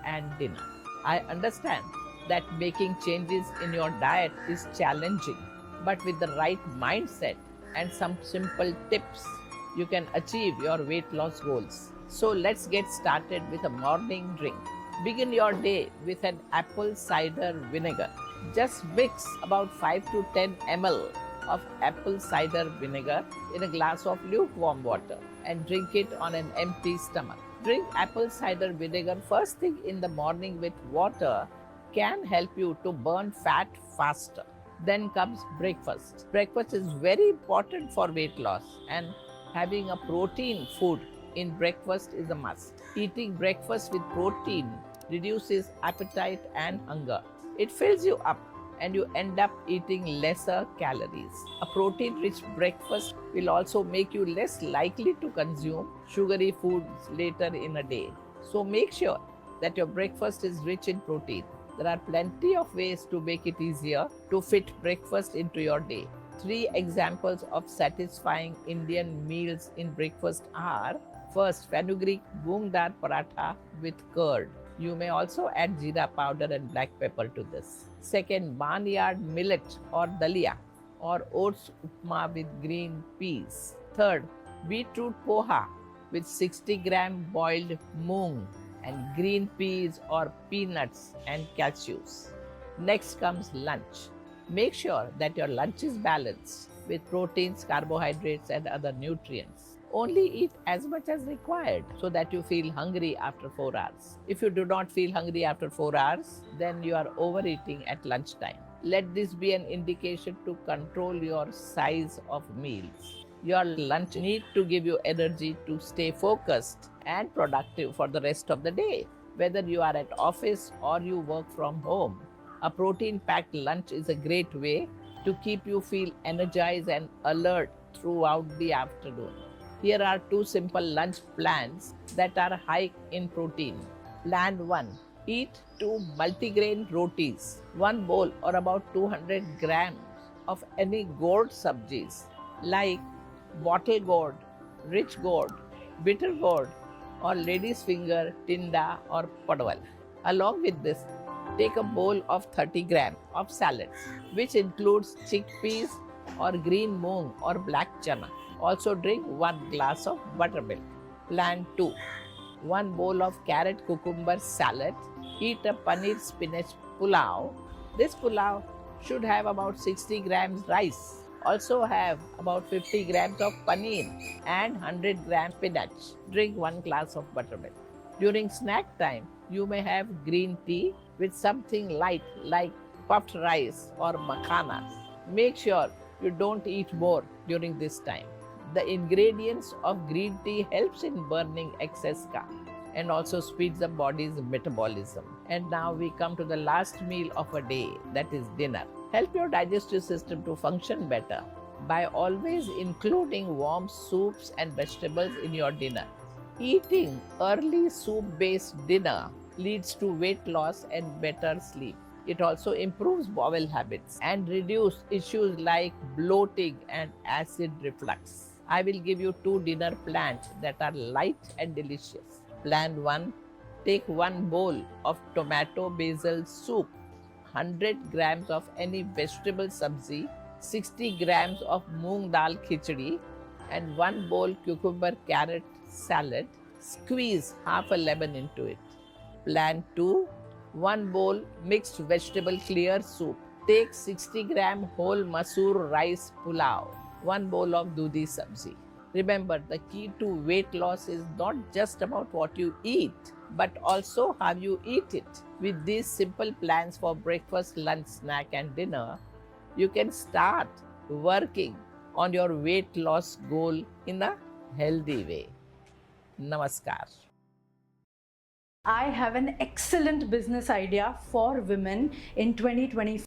and dinner. I understand that making changes in your diet is challenging, but with the right mindset and some simple tips, you can achieve your weight loss goals. So let's get started with a morning drink. Begin your day with an apple cider vinegar. Just mix about 5 to 10 ml of apple cider vinegar in a glass of lukewarm water and drink it on an empty stomach. Drink apple cider vinegar first thing in the morning with water can help you to burn fat faster. Then comes breakfast. Breakfast is very important for weight loss, and having a protein food in breakfast is a must. Eating breakfast with protein reduces appetite and hunger. It fills you up and you end up eating lesser calories. A protein rich breakfast will also make you less likely to consume sugary foods later in a day. So make sure that your breakfast is rich in protein. There are plenty of ways to make it easier to fit breakfast into your day. 3 examples of satisfying Indian meals in breakfast are: first, fenugreek moong dal paratha with curd. You may also add jeera powder and black pepper to this. Second, barnyard millet or dalia or oats upma with green peas. Third, beetroot poha with 60 gram boiled moong and green peas or peanuts and cashews. Next comes lunch. Make sure that your lunch is balanced with proteins, carbohydrates, and other nutrients. Only eat as much as required so that you feel hungry after 4 hours. If you do not feel hungry after 4 hours, then you are overeating at lunchtime. Let this be an indication to control your size of meals. Your lunch needs to give you energy to stay focused and productive for the rest of the day, whether you are at office or you work from home. A protein-packed lunch is a great way to keep you feel energized and alert throughout the afternoon. Here are 2 simple lunch plans that are high in protein. Plan 1. Eat 2 multigrain rotis, 1 bowl or about 200 grams of any gourd sabjis like bottle gourd, rich gourd, bitter gourd, or lady's finger, tinda, or padwal. Along with this, take a bowl of 30 grams of salads, which includes chickpeas or green moong or black chana. Also drink 1 glass of buttermilk. Plan 2. 1 bowl of carrot cucumber salad. Eat a paneer spinach pulao. This pulao should have about 60 grams rice. Also have about 50 grams of paneer and 100 grams spinach. Drink 1 glass of buttermilk. During snack time, you may have green tea with something light like puffed rice or makhanas. Make sure you don't eat more during this time. The ingredients of green tea helps in burning excess carbs and also speeds the body's metabolism. And now we come to the last meal of a day, that is dinner. Help your digestive system to function better by always including warm soups and vegetables in your dinner. Eating early soup-based dinner leads to weight loss and better sleep. It also improves bowel habits and reduces issues like bloating and acid reflux. I will give you 2 dinner plans that are light and delicious. Plan 1. Take 1 bowl of tomato basil soup, 100 grams of any vegetable sabzi, 60 grams of moong dal khichdi, and 1 bowl cucumber carrot salad. Squeeze half a lemon into it. Plan 2. 1 bowl mixed vegetable clear soup. Take 60 gram whole masoor rice pulao, 1 bowl of dudhi sabzi. Remember, the key to weight loss is not just about what you eat, but also how you eat it. With these simple plans for breakfast, lunch, snack, and dinner, you can start working on your weight loss goal in a healthy way. Namaskar. I have an excellent business idea for women in 2024.